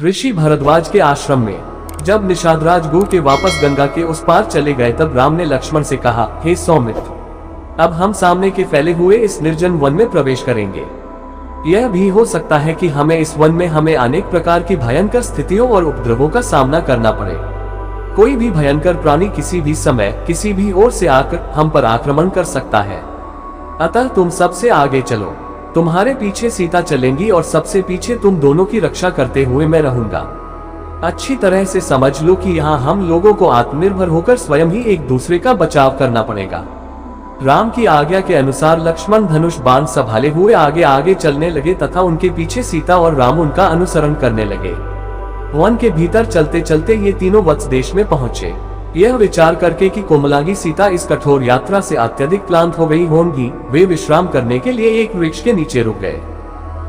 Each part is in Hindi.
ऋषि भरद्वाज के आश्रम में जब निषादराज गु के वापस गंगा के उस पार चले गए तब राम ने लक्ष्मण से कहा, हे सौमित्र, अब हम सामने के फैले हुए इस निर्जन वन में प्रवेश करेंगे। यह भी हो सकता है कि इस वन में हमें अनेक प्रकार की भयंकर स्थितियों और उपद्रवों का सामना करना पड़े। कोई भी भयंकर प्राणी किसी भी समय किसी भी ओर से आकर हम पर आक्रमण कर सकता है। अतः तुम सबसे आगे चलो, तुम्हारे पीछे सीता चलेंगी और सबसे पीछे तुम दोनों की रक्षा करते हुए मैं रहूंगा। अच्छी तरह से समझ लो कि यहाँ हम लोगों को आत्मनिर्भर होकर स्वयं ही एक दूसरे का बचाव करना पड़ेगा। राम की आज्ञा के अनुसार लक्ष्मण धनुष बाण संभाले हुए आगे आगे चलने लगे तथा उनके पीछे सीता और राम उनका अनुसरण करने लगे। वन के भीतर चलते चलते ये तीनों वत्स देश में पहुंचे। यह विचार करके कि कोमलांगी सीता इस कठोर यात्रा से अत्यधिक क्लांत हो गई होंगी, वे विश्राम करने के लिए एक वृक्ष के नीचे रुक गए।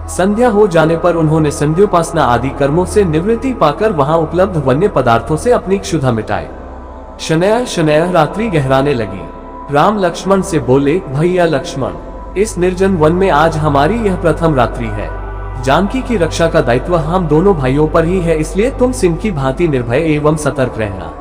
संध्या हो जाने पर उन्होंने संध्योपासना आदि कर्मों से निवृत्ति पाकर वहां उपलब्ध वन्य पदार्थों से अपनी क्षुधा मिटाए। शनैः शनैः रात्रि गहराने लगी। राम लक्ष्मण से बोले, भैया लक्ष्मण, इस निर्जन वन में आज हमारी यह प्रथम रात्रि है। जानकी की रक्षा का दायित्व हम दोनों भाइयों पर ही है, इसलिए तुम सिंह की भांति निर्भय एवं सतर्क रहना।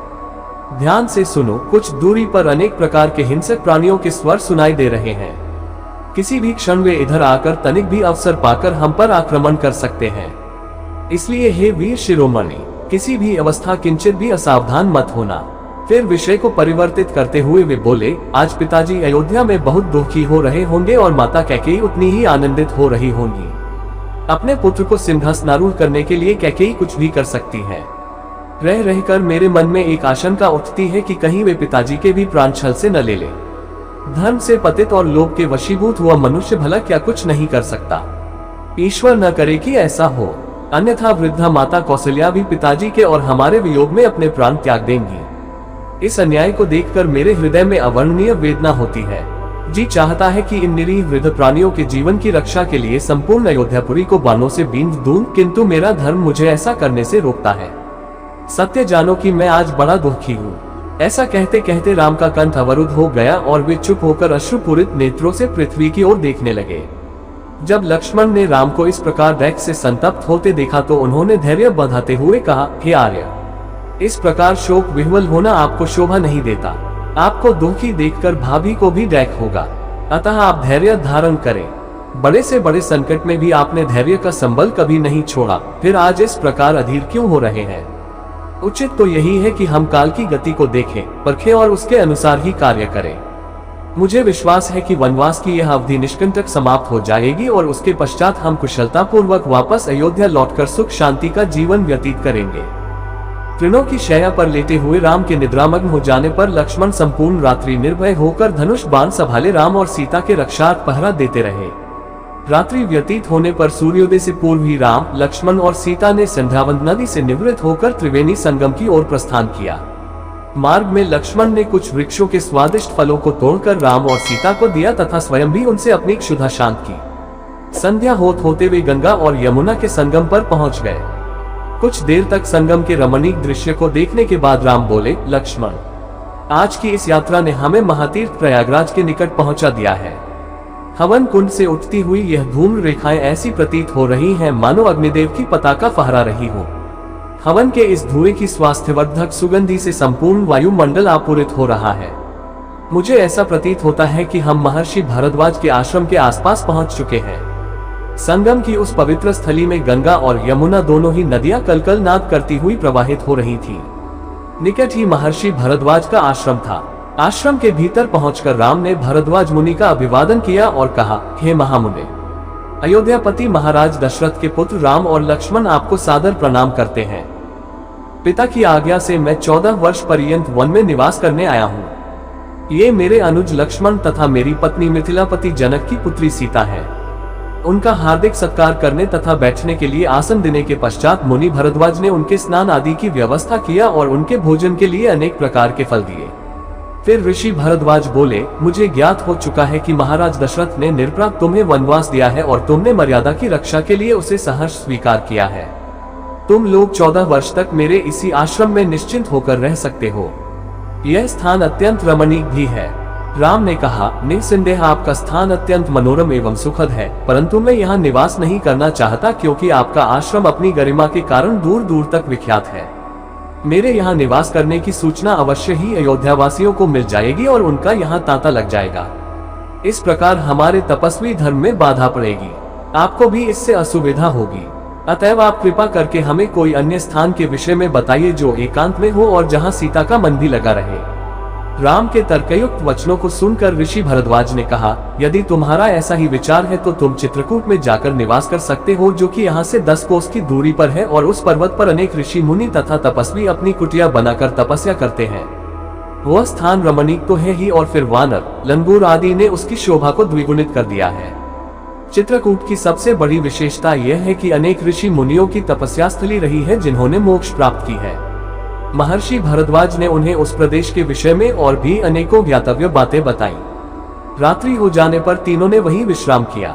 ध्यान से सुनो, कुछ दूरी पर अनेक प्रकार के हिंसक प्राणियों के स्वर सुनाई दे रहे हैं। किसी भी क्षण वे इधर आकर तनिक भी अवसर पाकर हम पर आक्रमण कर सकते हैं। इसलिए हे वीर शिरोमणि, किसी भी अवस्था किंचित भी असावधान मत होना। फिर विषय को परिवर्तित करते हुए वे बोले, आज पिताजी अयोध्या में बहुत दुखी हो रहे होंगे और माता कैकेयी उतनी ही आनंदित हो रही होंगी। अपने पुत्र को सिंहासनारूढ़ करने के लिए कैकेयी कुछ भी कर सकती है। रह रहकर मेरे मन में एक आशंका उठती है कि कहीं वे पिताजी के भी प्राण छल से न ले ले। धर्म से पतित और लोभ के वशीभूत हुआ मनुष्य भला क्या कुछ नहीं कर सकता। ईश्वर न करे कि ऐसा हो, अन्यथा वृद्धा माता कौशल्या भी पिताजी के और हमारे वियोग में अपने प्राण त्याग देंगी। इस अन्याय को देखकर मेरे हृदय में अवर्णनीय वेदना होती है। जी चाहता है कि इन निरीह वृद्ध प्राणियों के जीवन की रक्षा के लिए संपूर्ण अयोध्यापुरी को बाणों से बींध दूं, किंतु मेरा धर्म मुझे ऐसा करने से रोकता है। सत्य जानो कि मैं आज बड़ा दुखी हूँ। ऐसा कहते कहते राम का कंठ अवरुद्ध हो गया और वे चुप होकर अश्रुपूरित नेत्रों से पृथ्वी की ओर देखने लगे। जब लक्ष्मण ने राम को इस प्रकार दैख से संतप्त होते देखा तो उन्होंने धैर्य बढ़ाते हुए कहा, हे आर्य, इस प्रकार शोक विह्वल होना आपको शोभा नहीं देता। आपको दुखी देखकर भाभी को भी दैख होगा, अतः आप धैर्य धारण करें। बड़े से बड़े संकट में भी आपने धैर्य का संबल कभी नहीं छोड़ा, फिर आज इस प्रकार अधीर क्यों हो रहे हैं? उचित तो यही है कि हम काल की गति को देखें, परखें और उसके अनुसार ही कार्य करें। मुझे विश्वास है कि वनवास की यह अवधि निष्कंटक समाप्त हो जाएगी और उसके पश्चात हम कुशलता पूर्वक वापस अयोध्या लौटकर सुख शांति का जीवन व्यतीत करेंगे। तृणों की शैया पर लेटे हुए राम के निद्रामग्न हो जाने पर लक्ष्मण संपूर्ण रात्रि निर्भय होकर धनुष बाण संभाले राम और सीता के रक्षार्थ पहरा देते रहे। रात्रि व्यतीत होने पर सूर्योदय से पूर्व ही राम, लक्ष्मण और सीता ने संध्यावंत नदी से निवृत्त होकर त्रिवेणी संगम की ओर प्रस्थान किया। मार्ग में लक्ष्मण ने कुछ वृक्षों के स्वादिष्ट फलों को तोड़कर राम और सीता को दिया तथा स्वयं भी उनसे अपनी क्षुधा शांत की। संध्या होते वे गंगा और यमुना के संगम पर पहुंच गए। कुछ देर तक संगम के रमणीक दृश्य को देखने के बाद राम बोले, लक्ष्मण, आज की इस यात्रा ने हमें महातीर्थ प्रयागराज के निकट पहुंचा दिया है। हवन कुंड से उठती हुई यह धूम्र रेखाएं ऐसी प्रतीत हो रही हैं मानो अग्निदेव की पताका फहरा रही हो। हवन के इस धुएं की स्वास्थ्यवर्धक सुगंधी से संपूर्ण वायुमंडल आपूरित हो रहा है। मुझे ऐसा प्रतीत होता है कि हम महर्षि भरद्वाज के आश्रम के आसपास पहुंच चुके हैं। संगम की उस पवित्र स्थली में गंगा और यमुना दोनों ही नदियां कलकल नाद करती हुई प्रवाहित हो रही थीं। निकट ही महर्षि भरद्वाज का आश्रम था। आश्रम के भीतर पहुंचकर राम ने भरद्वाज मुनि का अभिवादन किया और कहा, हे महामुने, अयोध्यापति महाराज दशरथ के पुत्र राम और लक्ष्मण आपको सादर प्रणाम करते हैं। पिता की आज्ञा से मैं 14 वर्ष पर्यंत वन में निवास करने आया हूँ। ये मेरे अनुज लक्ष्मण तथा मेरी पत्नी मिथिलापति जनक की पुत्री सीता है। उनका हार्दिक सत्कार करने तथा बैठने के लिए आसन देने के पश्चात मुनि भरद्वाज ने उनके स्नान आदि की व्यवस्था किया और उनके भोजन के लिए अनेक प्रकार के फल दिए। फिर ऋषि भरद्वाज बोले, मुझे ज्ञात हो चुका है कि महाराज दशरथ ने निरपराध तुम्हें वनवास दिया है और तुमने मर्यादा की रक्षा के लिए उसे सहर्ष स्वीकार किया है। तुम लोग 14 वर्ष तक मेरे इसी आश्रम में निश्चिंत होकर रह सकते हो। यह स्थान अत्यंत रमणीक भी है। राम ने कहा, निस्संदेह आपका स्थान अत्यंत मनोरम एवं सुखद है, परंतु मैं यहाँ निवास नहीं करना चाहता क्योंकि आपका आश्रम अपनी गरिमा के कारण दूर दूर तक विख्यात है। मेरे यहाँ निवास करने की सूचना अवश्य ही अयोध्या वासियों को मिल जाएगी और उनका यहाँ तांता लग जाएगा। इस प्रकार हमारे तपस्वी धर्म में बाधा पड़ेगी, आपको भी इससे असुविधा होगी। अतएव आप कृपा करके हमें कोई अन्य स्थान के विषय में बताइए जो एकांत में हो और जहाँ सीता का मन भी लगा रहे। राम के तर्कयुक्त वचनों को सुनकर ऋषि भरद्वाज ने कहा, यदि तुम्हारा ऐसा ही विचार है तो तुम चित्रकूट में जाकर निवास कर सकते हो, जो कि यहाँ से 10 कोस की दूरी पर है, और उस पर्वत पर अनेक ऋषि मुनि तथा तपस्वी अपनी कुटिया बनाकर तपस्या करते हैं। वह स्थान रमणीक तो है ही, और फिर वानर, लंगूर आदि ने उसकी शोभा को द्विगुणित कर दिया है। चित्रकूट की सबसे बड़ी विशेषता यह है कि अनेक ऋषि मुनियों की तपस्या स्थली रही है जिन्होंने मोक्ष प्राप्त की है। महर्षि भरद्वाज ने उन्हें उस प्रदेश के विषय में और भी अनेकों ज्ञातव्य बातें बताई। रात्रि हो जाने पर तीनों ने वहीं विश्राम किया।